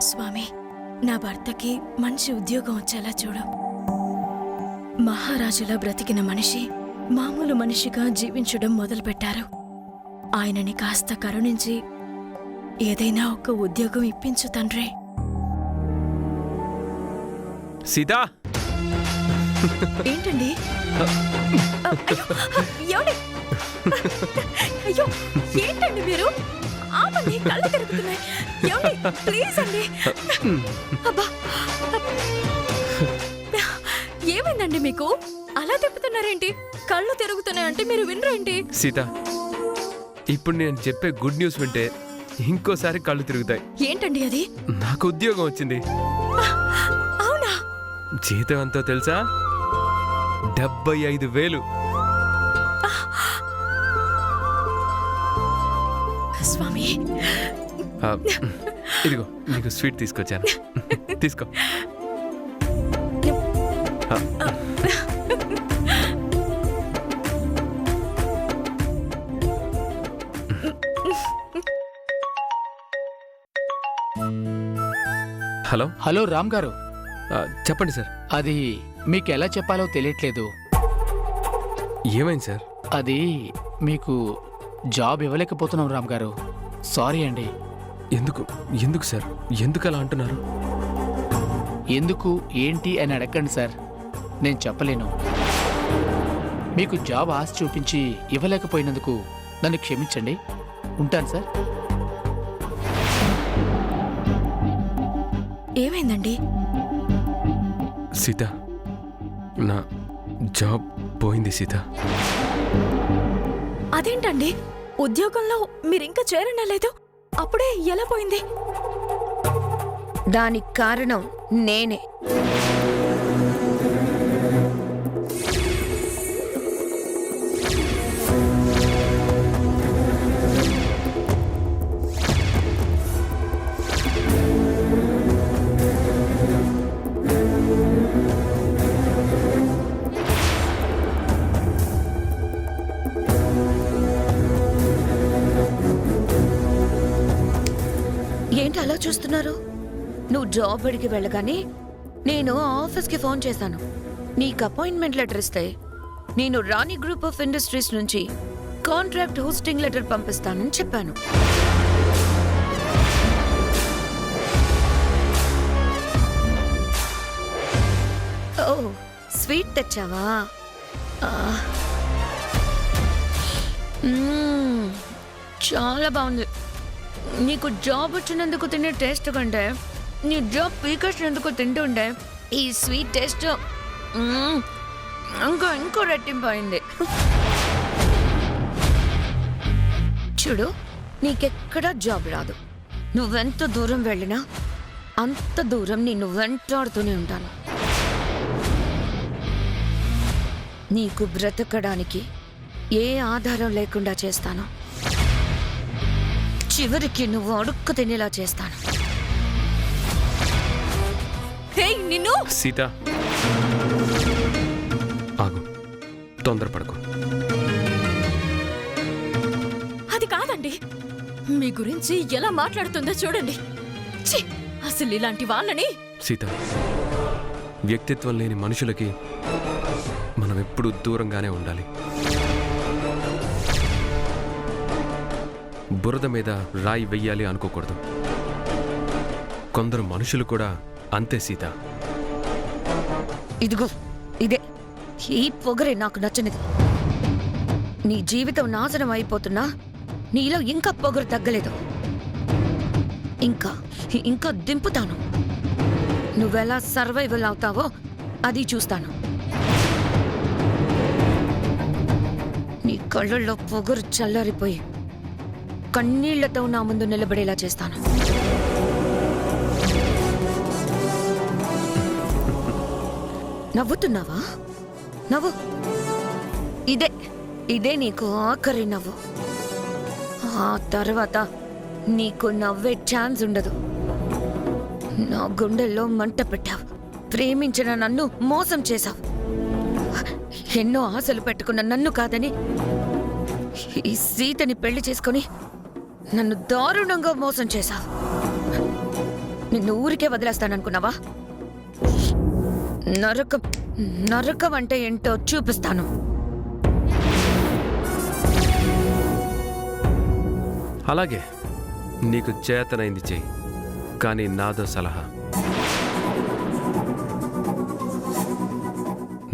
స్వామి, నా భర్తకి మంచి ఉద్యోగం వచ్చేలా చూడు. మహారాజులా బ్రతికిన మనిషి మామూలు మనిషిగా జీవించడం మొదలుపెట్టారు. ఆయనని కాస్త కరుణించి ఏదైనా ఒక ఉద్యోగం ఇప్పించు తండ్రి. సీతా, ఏంటండి? అయ్యో, ఏంటండి మీరు? ఆపండి, కళ్ళు తిరుగుతున్నాయి. ప్లీజ్ అండి. అబ్బా, ఏమైందండి మీకు? అలా తిప్పుతున్నారేంటి? కళ్ళు తిరుగుతున్నాయంటే మీరు వినరేంటి? సీత, ఇప్పుడు నేను చెప్పే గుడ్ న్యూస్ వింటే ఇంకోసారి కళ్ళు తిరుగుతాయి. ఏంటండి అది? నాకు ఉద్యోగం వచ్చింది. అవునా? జీతం ఎంతో తెలుసా? 75,000. స్వామి, ఇదిగో నీకు స్వీట్ తీసుకొచ్చాను, తీసుకో. హలో హలో రామ్ గారు, చెప్పండి సార్. అది మీకు ఎలా చెప్పాలో తెలియట్లేదు. ఏమైంది సార్? అది మీకు జాబ్ ఇవ్వలేకపోతున్నాం రామ్ గారు. సారీ అండి. ఎందుకు ఎందుకు సార్, ఎందుకు అలా అంటున్నారు? ఎందుకు ఏంటి అని అడగండి సార్, నేను చెప్పలేను. మీకు జాబ్ ఆశ చూపించి ఇవ్వలేకపోయినందుకు నన్ను క్షమించండి. ఉంటాను సార్. ఏమైందండి? సీత, నా జాబ్ పోయింది సీత. అదేంటండి, ఉద్యోగంలో మీరింకా చేరనలేదు, అప్పుడే ఎలా పోయింది? దానికి కారణం నేనే. ఏంటి అలా చూస్తున్నారు? నువ్వు జాబ్ అడిగి వెళ్ళగానే నేను ఆఫీస్కి ఫోన్ చేశాను. నీకు అపాయింట్మెంట్ లెటర్ ఇస్తే నేను రాణి గ్రూప్ ఆఫ్ ఇండస్ట్రీస్ నుంచి కాంట్రాక్ట్ హోస్టింగ్ లెటర్ పంపిస్తానని చెప్పాను. ఓ, స్వీట్ తెచ్చావా? చాలా బాగుంది. నీకు జాబ్ వచ్చినందుకు తినే టేస్ట్ కంటే నీ జాబ్ పీకేసినందుకు తింటుండే ఈ స్వీట్ టేస్ట్ ఇంకో రెట్టింపు అయింది. చూడు, నీకెక్కడా జాబ్ రాదు. నువ్వెంత దూరం వెళ్ళినా అంత దూరం నేను వెంటాడుతూనే ఉంటాను. నీకు బ్రతకడానికి ఏ ఆధారం లేకుండా చేస్తాను. చివరికి నువ్వు అడుక్కు తినేలా చేస్తాను. నిన్ను సీత, ఆగు, తొందరపడకు. అది కాదండి, మీ గురించి ఎలా మాట్లాడుతుందో చూడండి. ఛీ, అసలు ఇలాంటి వాళ్ళని. సీత, వ్యక్తిత్వం లేని మనుషులకి మనం ఎప్పుడూ దూరంగానే ఉండాలి. బురద మీద రాయి వెయ్యాలి అనుకోకూడదు. కొందరు మనుషులు కూడా అంతే సీత. ఇదిగో ఇదే, ఈ పొగరే నాకు నచ్చనిది. నీ జీవితం నాశనం అయిపోతున్నా నీలో ఇంకా పొగరు తగ్గలేదు. ఇంకా ఇంకా దింపుతాను. నువ్వెలా సర్వైవల్ అవుతావో అది చూస్తాను. నీ కళ్ళల్లో పొగరు చల్లారిపోయి కన్నీళ్లతో నా ముందు నిలబడేలా చేస్తాను. నవ్వుతున్నావా? నవ్వు. ఇదే నీకు ఆఖరి నవ్వు. ఆ తర్వాత నీకు నవ్వే ఛాన్స్ ఉండదు. నా గుండెల్లో మంట పెట్టావు. ప్రేమించిన నన్ను మోసం చేశావు. ఎన్నో ఆశలు పెట్టుకున్న నన్ను కాదని ఈ సీతని పెళ్లి చేసుకొని నన్ను దారుణంగా మోసం చేశావు. నిన్ను ఊరికే వదిలేస్తాననుకున్నావా? నరకం నరకం అంటే ఏంటో చూపిస్తాను. అలాగే నీకు చేతనైంది చెయ్యి, కానీ నాదో సలహా.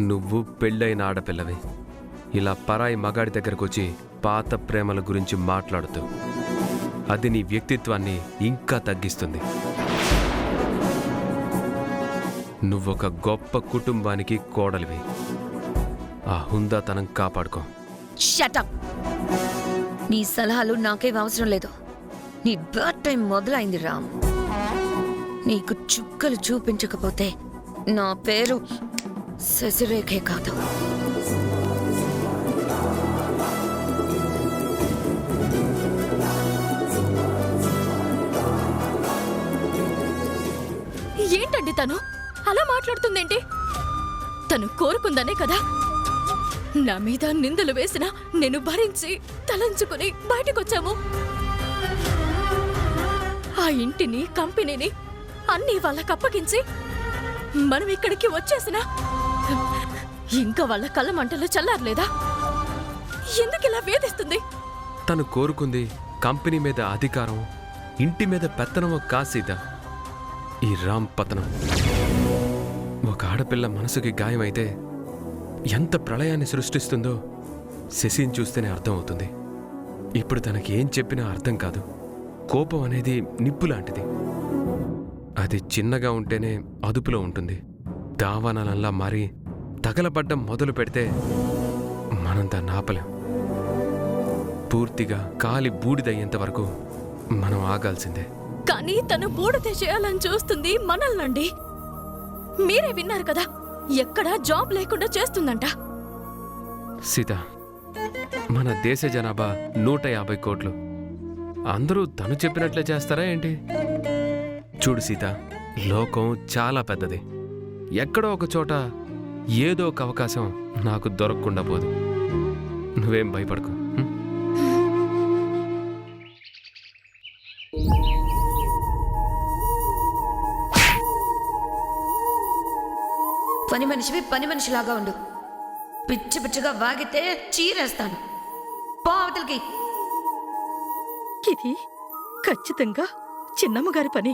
నువ్వు పెళ్ళైన ఆడపిల్లవి. ఇలా పరాయి మగాడి దగ్గరకు వచ్చి పాత ప్రేమల గురించి మాట్లాడుతూ అది నీ వ్యక్తిత్వాన్ని ఇంకా తగ్గిస్తుంది. నువ్వొక గొప్ప కుటుంబానికి కోడలివి. ఆ హుందాతనం కాపాడుకో. షటప్! నీ సలహాలు నాకేం అవసరం లేదు. నీ బర్త్ టైం మొదలైంది రామ్. నీకు చుక్కలు చూపించకపోతే నా పేరు శశిరేఖే కాదు. ఏంటండి తను అలా మాట్లాడుతుందేంటి? తను కోరుకుందనే కదా నా మీద నిందలు వేసినా నేను భరించి తలంచుకుని బయటకొచ్చాము. ఆ ఇంటిని, కంపెనీని అన్నీ వాళ్ళకప్పగించి మనం ఇక్కడికి వచ్చేసినా ఇంకా వాళ్ళ కళ్ళ మంటలు చల్లారలేదా? ఎందుకిలా వేధిస్తుంది? తను కోరుకుంది కంపెనీ మీద అధికారం, ఇంటి మీద పెత్తనమో కాసీత ఈ రామ్ పతనం. ఒక ఆడపిల్ల మనసుకి గాయమైతే ఎంత ప్రళయాన్ని సృష్టిస్తుందో శశిని చూస్తేనే అర్థమవుతుంది. ఇప్పుడు తనకి ఏం చెప్పినా అర్థం కాదు. కోపం అనేది నిప్పు లాంటిది. అది చిన్నగా ఉంటేనే అదుపులో ఉంటుంది. దావానలంలా మారి తగలబడ్డం మొదలు పెడితే మనం దాన్ని ఆపలేం. పూర్తిగా కాలి బూడిదయ్యేంత వరకు మనం ఆగాల్సిందే. కానీ తను బూడిద చేయాలని చూస్తుంది మనల్నండి. మీరే విన్నారు కదా, ఎక్కడా జాబ్ లేకుండా చేస్తుందంట. సీత, మన దేశ జనాభా 150 కోట్లు. అందరూ తను చెప్పినట్లే చేస్తారా ఏంటి? చూడు సీత, లోకం చాలా పెద్దది. ఎక్కడో ఒక చోట ఏదో ఒక అవకాశం నాకు దొరకకుండా పోదు. నువ్వేం భయపడకు. పని మనిషివి పని మనిషిలాగా ఉండు. పిచ్చి పిచ్చిగా వాగితే చీరేస్తాను. పో అవతలికి. ఇది ఖచ్చితంగా చిన్నమ్మగారి పని.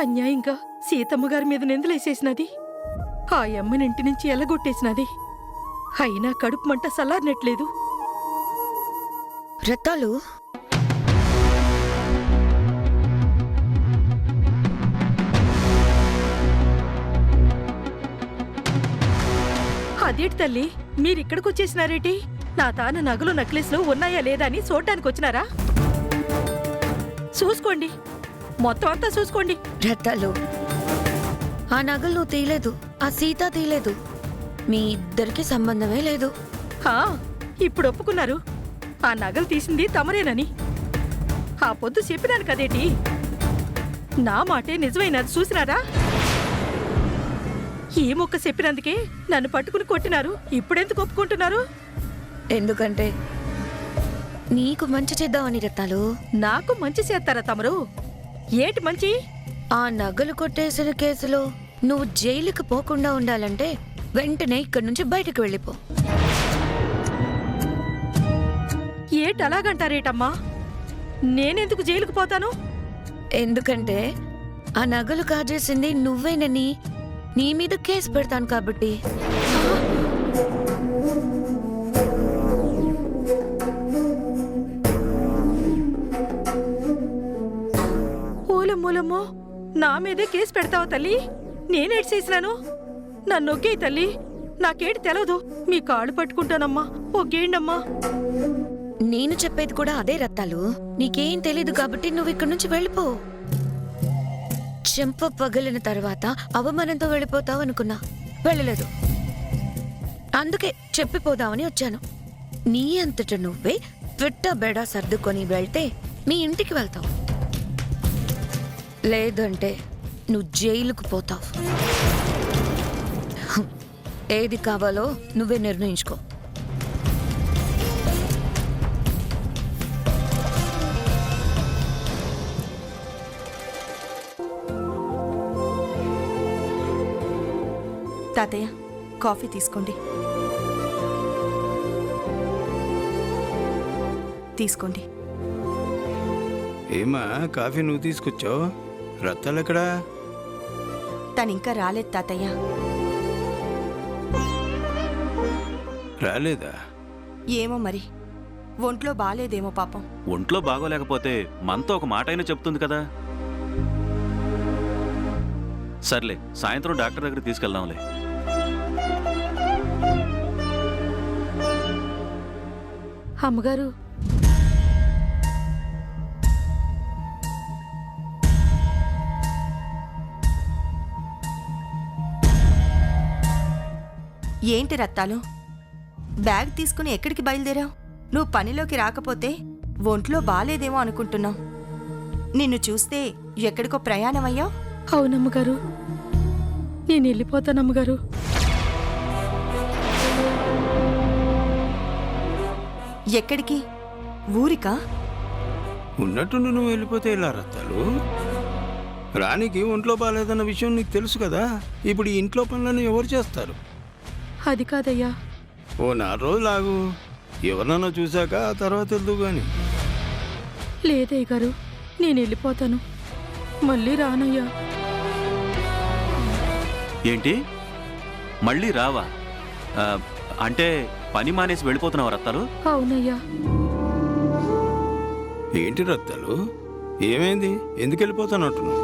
అన్యాయంగా సీతమ్మగారి మీద నిందలేసేసినది. ఆ అమ్మని ఇంటి నుంచి ఎల్లగొట్టేసినది. అయినా కడుపు మంట సల్లారినట్లేదు. రత్తాలు, అదేటి తల్లి, మీరిక్కడికొచ్చేసినారేటి? నా తాను నగలు నక్లెస్లు ఉన్నాయా లేదా అని చూడ్డానికి వచ్చినారా? చూసుకోండి, మొత్తం అంతా చూసుకోండి. రత్తాలు, ఆ నగలు నువ్వు తీయలేదు, ఆ సీత తీయలేదు. మీ ఇద్దరికి సంబంధమే లేదు. ఇప్పుడు ఒప్పుకున్నారు. ఆ నగలు తీసింది తమరేనని. ఆ పొద్దు చెప్పినాను కదేటి? నా మాటే నిజమైనది చూసినారా? ఈ మొక్క చెప్పినందుకే నన్ను పట్టుకుని కొట్టినారు. ఇప్పుడెందుకు ఒప్పుకుంటున్నారు? ఎందుకంటే నీకు మంచి చేద్దామని. రత్తాలు, నాకు మంచి చేస్తారా తమరు? ఏటి మంచి? ఆ నగలు కొట్టేసిన కేసులో నువ్వు జైలుకి పోకుండా ఉండాలంటే వెంటనే ఇక్కడి నుంచి బయటకు వెళ్ళిపో. ఏటి అలాగంటారేటమ్మా? నేనెందుకు జైలుకు పోతాను? ఎందుకంటే ఆ నగలు కాజేసింది నువ్వేనని నీ మీద కేసు పెడతాను కాబట్టి. ఓలమ్మోలమ్మో, నా మీదే కేసు పెడతావా తల్లి? నేనేటి చేసినాను? నన్ను ఒగ్గేయి తల్లి, నాకేటి తెలవదు. మీ కాళ్ళు పట్టుకుంటానమ్మా, ఒగ్గేయండమ్మా. నేను చెప్పేది కూడా అదే రత్తాలు. నీకేం తెలీదు కాబట్టి నువ్వు ఇక్కడి నుంచి వెళ్ళిపో. చెంప పగిలిన తర్వాత అవమానంతో వెళ్ళిపోతావు అనుకున్నా, వెళ్ళలేదు. అందుకే చెప్పిపోదామని వచ్చాను. నీ అంతట నువ్వే పిట్ట బెడ సర్దుకొని వెళ్తే మీ ఇంటికి వెళ్తావు, లేదంటే నువ్వు జైలుకు పోతావు. ఏది కావాలో నువ్వే నిర్ణయించుకో. తాతయ్య, కాఫీ తీసుకోండి. తీసుకోండి. ఏమా కాఫీ నువ్వు తీసుకొచ్చావు? రత్తాలు ఎక్కడా? తనింకా రాలేదు తాతయ్య. రాలేదా? ఏమో మరి, ఒంట్లో బాలేదేమో పాపం. ఒంట్లో బాగోలేకపోతే మనతో ఒక మాట అయినా చెప్తుంది కదా. సర్లే, సాయంత్రం డాక్టర్ దగ్గరికి తీసుకెళ్దాంలే. అమ్మగారు, ఏంటి రత్తాలు, బ్యాగ్ తీసుకుని ఎక్కడికి బయలుదేరావు? నువ్వు పనిలోకి రాకపోతే ఒంట్లో బాలేదేమో అనుకుంటున్నావు. నిన్ను చూస్తే ఎక్కడికో ప్రయాణం అయ్యావు. అవునమ్మగారు, నేను వెళ్ళిపోతానమ్మగారు. ఎక్కడికి? ఊరికా? ఉన్నట్టుండి నువ్వు వెళ్ళిపోతే ఇలా రత్తాలు? రానికి ఒంట్లో బాగాలేదన్న విషయం నీకు తెలుసు కదా. ఇప్పుడు ఈ ఇంట్లో పనులను ఎవరు చేస్తారు? అది కాదయ్యా. ఓ 4 రోజులు ఆగు, ఎవరినన్నా చూశాక ఆ తర్వాత వెళ్దు గాని. లేదయ్య గారు, నేను వెళ్ళిపోతాను, మళ్ళీ రానయ్యా. ఏంటి, మళ్ళీ రావా? అంటే పని మానేసి వెళ్ళిపోతున్నావు రత్తాలు? అవునయ్యా. ఏంటి రత్తాలు, ఏమైంది? ఎందుకు వెళ్ళిపోతానంటున్నావు?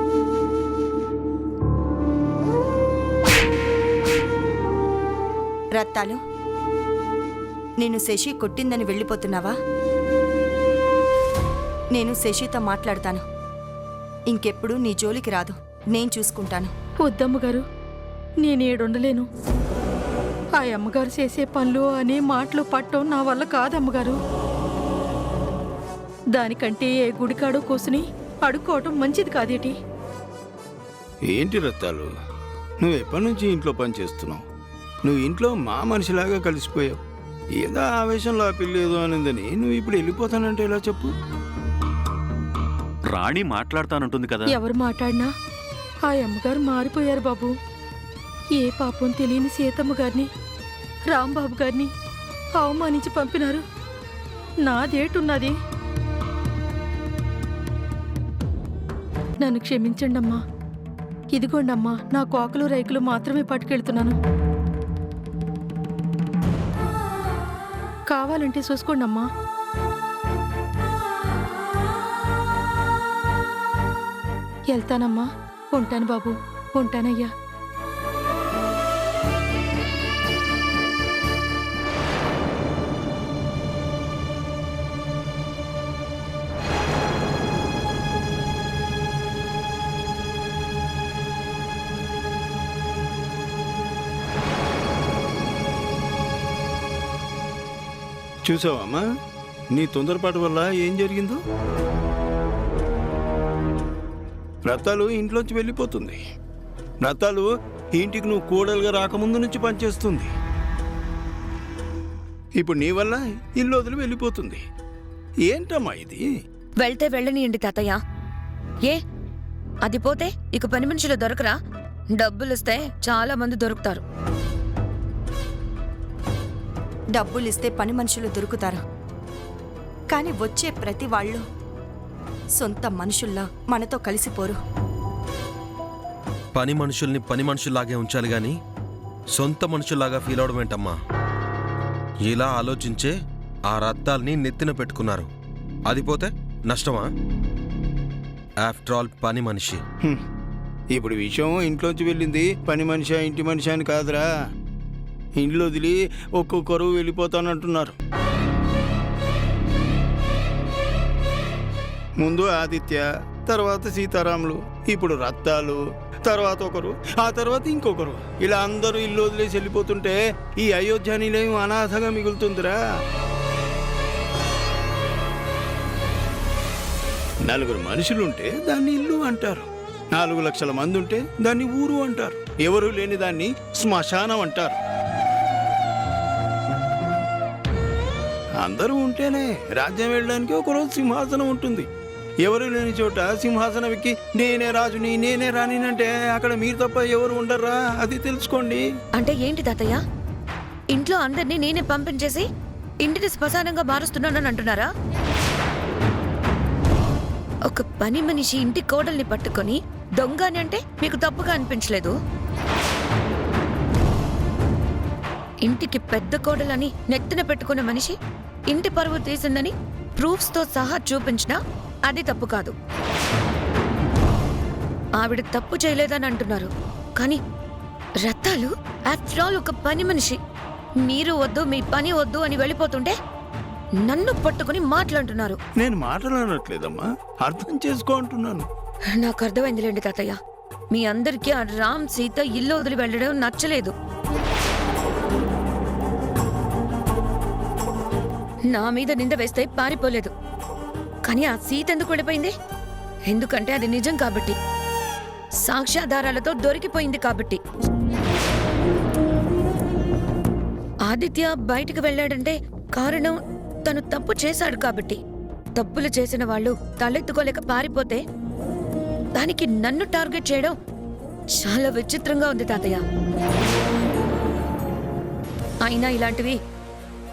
రత్తాలు, నేను శశి కొట్టిందని వెళ్ళిపోతున్నావా? నేను శశితో మాట్లాడతాను. ఇంకెప్పుడు నీ జోలికి రాదు, నేను చూసుకుంటాను. వద్దమ్మగారు, నేను ఏడుండలేను. ఆ అమ్మగారు చేసే పనులు అనే మాటలు పట్టడం నా వల్ల కాదమ్మగారు. దానికంటే ఏ గుడికాడో కూసుని అడుక్కోవటం మంచిది కాదేటి. ఏంటి రత్తాలు, నువ్వు ఎప్పటి నుంచి ఇంట్లో పని చేస్తున్నావు? నువ్వు ఇంట్లో మా మనిషిలాగా కలిసిపోయావు. ఏదో ఆవేశంలో ఆ పిల్ల ఏదో అనిందని నువ్వు ఇప్పుడు వెళ్ళిపోతానంటే ఎలా చెప్పు? రాణి మాట్లాడతానంటుంది కదా. ఎవరు మాట్లాడినా ఆ అమ్మగారు మారిపోయారు బాబు. ఏ పాపం తెలియని సీతమ్మ గారిని, రాంబాబు గారిని అవమానించి పంపినారు. నాదేటున్నది. నన్ను క్షమించండమ్మా. ఇదిగోండమ్మా, నా కోకలు రైకులు మాత్రమే పట్టుకెళ్తున్నాను. కావాలంటే చూసుకోండమ్మా. వెళ్తానమ్మా. ఉంటాను బాబు, ఉంటానయ్యా. చూసావమ్మా, నీ తొందరపాటు వల్ల ఏం జరిగిందో? రత్తాలు ఇంట్లోంచి వెళ్ళిపోతుంది. రత్తాలు ఈ ఇంటికి నువ్వు కోడలుగా రాకముందు నుంచి పనిచేస్తుంది. ఇప్పుడు నీ వల్ల ఇల్లు వదిలి వెళ్ళిపోతుంది. ఏంటమ్మా ఇది? వెళ్తే వెళ్ళనియండి తాతయ్య. ఏ అది పోతే ఇక పని మనుషులు దొరకరా? డబ్బులిస్తే చాలా మంది దొరుకుతారు. డబ్బులిస్తే పని మనుషులు దొరుకుతారా? కానీ వచ్చే ప్రతి వాళ్ళు సొంత మనుషుల్లా మనతో కలిసిపోరు. పని మనుషుల్ని పని మనుషుల్లాగే ఉంచాలి గాని సొంత మనుషుల్లాగా ఫీల్ అవడం ఏంటమ్మా? ఇలా ఆలోచించే ఆ రత్తాల్ని నెత్తిన పెట్టుకున్నారు. అది పోతే నష్టమా? ఆఫ్టర్ ఆల్ పని మనిషి. ఇప్పుడు విషయం ఇంట్లోంచి వెళ్ళింది పని మనిషి ఇంటి మనిషి అని కాదురా. ఇంట్లో వదిలి ఒక్కొక్కరు వెళ్ళిపోతానంటున్నారు. ముందు ఆదిత్య, తర్వాత సీతారాములు, ఇప్పుడు రత్తాలు, తర్వాత ఒకరు, ఆ తర్వాత ఇంకొకరు. ఇలా అందరూ ఇల్లు వదిలేసి వెళ్ళిపోతుంటే ఈ అయోధ్య నిలయం అనాథగా మిగులుతుందిరా. నలుగురు మనుషులుంటే దాన్ని ఇల్లు అంటారు. 4 లక్షల మంది ఉంటే దాన్ని ఊరు అంటారు. ఎవరు లేని దాన్ని శ్మశానం అంటారు. అందరూ ఉంటేనే రాజ్యం వెళ్ళడానికి ఒకరోజు సింహాసనం ఉంటుంది. ఎవరు లేని చోట సింహాసనం ఎక్కి నేనే రాజుని నేనే రానినంటే అక్కడ మీరు తప్ప ఎవరు ఉండరా, అది తెలుసుకోండి. అంటే ఏంటి తాతయ్య? ఇంట్లో అందరినీ నేనే పంపించేసి ఇంటిని శ్మశానంగా మారుస్తున్నానని అంటున్నారా? ఒక పని మనిషి ఇంటి కోడల్ని పట్టుకొని దొంగ అని అంటే మీకు తప్పుగా అనిపించలేదు? ఇంటికి పెద్ద కోడలని నెత్తిన పెట్టుకున్న మనిషి ఇంటి పరువు తీసిందని ప్రూఫ్స్తో సహా చూపించినా అది తప్పు కాదు. ఆవిడ తప్పు చేయలేదని అంటున్నారు, కానీ రత్తాలు ఆఫ్టర్ ఆల్ ఒక పని మనిషి. మీరు వద్దు, మీ పని వద్దు అని వెళ్ళిపోతుంటే నన్ను పట్టుకుని మాట్లాడుతున్నారు. నేను మాట్లాడట్లేదమ్మా, అర్థం చేసుకో అంటున్నాను. నాకు అర్థమైందిలేండి తాతయ్య. మీ అందరికీ ఆ రామ్ సీత ఇల్లు వదిలి వెళ్ళడం నచ్చలేదు. నా మీద నింద వేస్తే పారిపోలేదు, కానీ ఆ సీత ఎందుకు వెళ్ళిపోయింది? ఎందుకంటే అది నిజం కాబట్టి, సాక్ష్యాధారాలతో దొరికిపోయింది కాబట్టి. ఆదిత్య బయటకు వెళ్ళాడంటే కారణం తను తప్పు చేశాడు కాబట్టి. తప్పులు చేసిన వాళ్ళు తలెత్తుకోలేక పారిపోతే దానికి నన్ను టార్గెట్ చేయడం చాలా విచిత్రంగా ఉంది తాతయ్య. అయినా ఇలాంటివి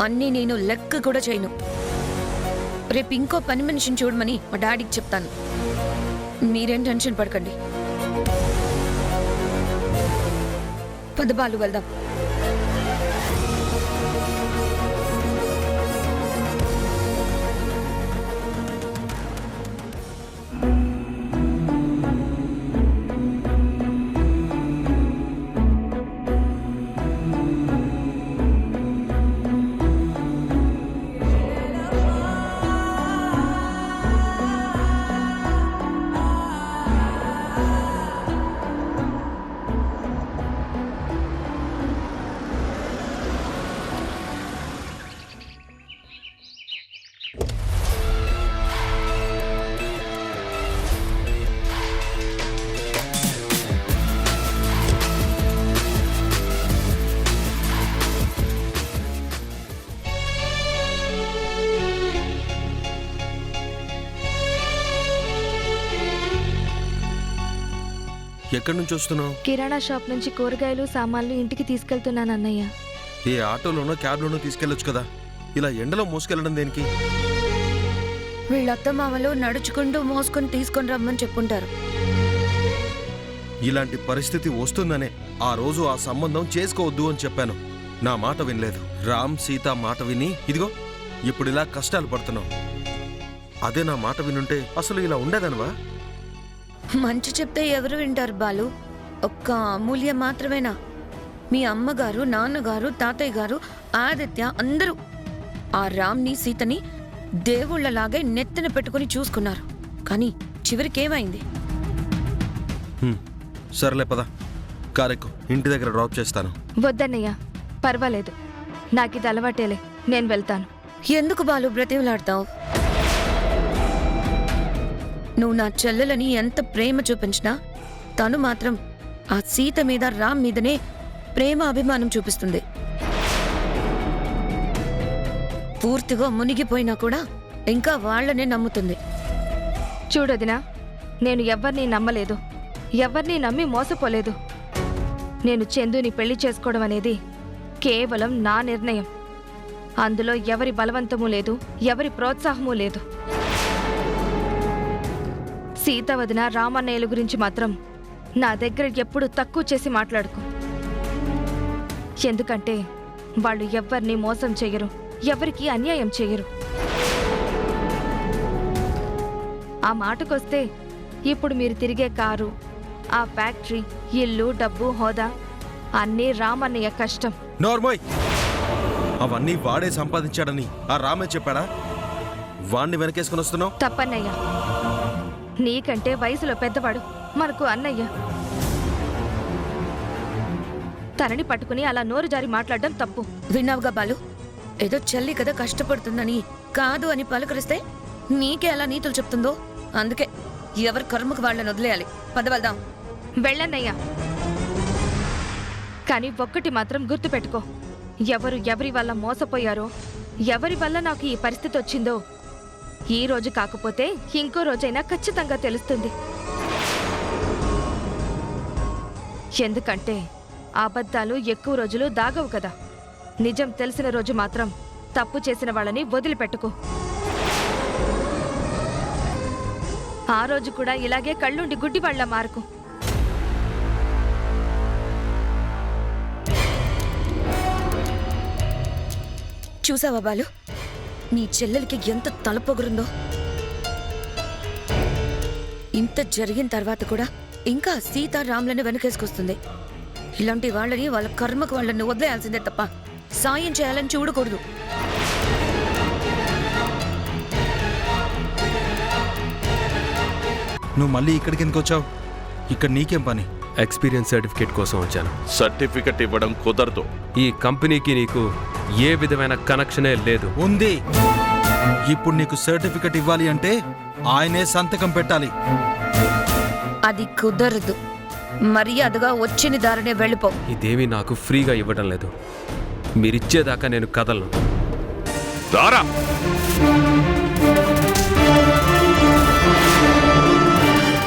అన్నీ నేను లెక్క కూడా చేయను. రేపు ఇంకో పని మనిషిని చూడమని మా డాడీకి చెప్తాను. మీరేం టెన్షన్ పడకండి. పదబాలు వెళ్దాం. ఎక్కడి నుంచి వస్తున్నావు? కిరాణా షాప్ నుంచి కూరగాయలు సామాన్లు ఇంటికి తీసుకెళ్తున్నాను అన్నయ్య. ఏ ఆటోలోనో క్యాబ్లోనో తీసుకెళ్ళొచ్చు కదా, ఇలా ఎండలో మోసుకెళ్ళడం దేనికి? వీళ్ళ అత్తమామలు నడుచుకుంటూ మోసుకొని తీసుకొని రమ్మని చెప్పుంటారు. ఇలాంటి పరిస్థితి వస్తుందనే ఆ రోజు ఆ సంబంధం చేసుకోవద్దు అని చెప్పాను. నా మాట వినలేదు. రామ్ సీత మాట విని ఇదిగో ఇప్పుడు ఇలా కష్టాలు పడుతున్నావు. అదే నా మాట వినుంటే అసలు ఇలా ఉండేదనవా? మంచి చెప్తే ఎవరు వింటారు బాలు? ఒక్క అమూల్య మాత్రమేనా? మీ అమ్మగారు, నాన్నగారు, తాతయ్య గారు, ఆదిత్య అందరూ ఆ రామ్ని సీతని దేవుళ్లలాగే నెత్తిన పెట్టుకుని చూసుకున్నారు. కానీ చివరికేమైంది? సర్లే పద, కారెక్కు, ఇంటి దగ్గర డ్రాప్ చేస్తాను. వద్దన్నయ్య, పర్వాలేదు, నాకిది అలవాటేలే, నేను వెళ్తాను. ఎందుకు బాలు బ్రతిమలాడతావు? నువ్వు నా చెల్లెలని ఎంత ప్రేమ చూపించినా తను మాత్రం ఆ సీత మీద రామ్ మీదనే ప్రేమ అభిమానం చూపిస్తుంది. పూర్తిగా మునిగిపోయినా కూడా ఇంకా వాళ్లనే నమ్ముతుంది. చూడొదినా, నేను ఎవ్వరినీ నమ్మలేదు, ఎవ్వరినీ నమ్మి మోసపోలేదు. నేను చందుని పెళ్లి చేసుకోవడం అనేది కేవలం నా నిర్ణయం. అందులో ఎవరి బలవంతమూ లేదు, ఎవరి ప్రోత్సాహమూ లేదు. సీత వదిన రామన్నయ్యల గురించి మాత్రం నా దగ్గర ఎప్పుడు తక్కువ చేసి మాట్లాడుకో. ఎందుకంటే వాళ్ళు ఎవ్వరిని మోసం చెయ్యరు, ఎవరికి అన్యాయం చెయ్యరు. ఆ మాటకొస్తే ఇప్పుడు మీరు తిరిగే కారు, ఆ ఫ్యాక్టరీ, ఇల్లు, డబ్బు, హోదా అన్నీ రామన్నయ్య కష్టం. నోర్మోయ్, అవన్నీ వాడే సంపాదించాడని ఆ రామే చెప్పాడా? వాణ్ణి వెనకేసుకుని వస్తున్నావు? తప్పన్నయ్య, నీకంటే వయసులో పెద్దవాడు మనకు అన్నయ్య. తనని పట్టుకుని అలా నోరు జారి మాట్లాడడం తప్పు. విన్నావుగా బాలు, ఏదో చెల్లి కదా కష్టపడుతుందని కాదు అని పలకరిస్తే నీకే అలా నీతులు చెప్తుందో. అందుకే ఎవరి కర్మకు వాళ్ళని వదిలేయాలి. పద వెళ్దాం. వెళ్ళన్నయ్యా. కానీ ఒక్కటి మాత్రం గుర్తుపెట్టుకో, ఎవరి వల్ల మోసపోయారో, ఎవరి వల్ల నాకు ఈ పరిస్థితి వచ్చిందో ఈ రోజు కాకపోతే ఇంకో రోజైనా ఖచ్చితంగా తెలుస్తుంది. ఎందుకంటే అబద్ధాలు ఎక్కువ రోజులు దాగవు కదా. నిజం తెలిసిన రోజు మాత్రం తప్పు చేసిన వాళ్ళని వదిలిపెట్టుకో. ఆ రోజు కూడా ఇలాగే కళ్ళుండి గుడ్డివాళ్ల మారకు. చూసావా బాలు, నీ చెల్లెలికి ఎంత తలపొగరుందో. ఇంత జరిగిన తర్వాత కూడా ఇంకా సీతారాములని వెనకేసుకొస్తుంది. ఇలాంటి వాళ్ళని వాళ్ళ కర్మకు వాళ్ళని వదిలేయాల్సిందే తప్ప సాయం చేయాలని చూడకూడదు. నువ్వు మళ్ళీ ఇక్కడికి ఎందుకు వచ్చావు? ఇక్కడ నీకేం పని? ఎక్స్పీరియన్స్ సర్టిఫికేట్ కోసం వచ్చాను. సర్టిఫికెట్ ఇవ్వడం కుదరదు. ఈ కంపెనీకి నీకు ఏ విధమైన కనెక్షనే లేదు. ఉంది. ఇప్పుడు నీకు సర్టిఫికెట్ ఇవ్వాలి అంటే ఆయనే సంతకం పెట్టాలి. అది కుదరదు. మర్యాదగా వచ్చిన దారినే వెళ్ళిపో. ఇదేమీ నాకు ఫ్రీగా ఇవ్వడం లేదు. మీరిచ్చేదాకా నేను కదలను. దారా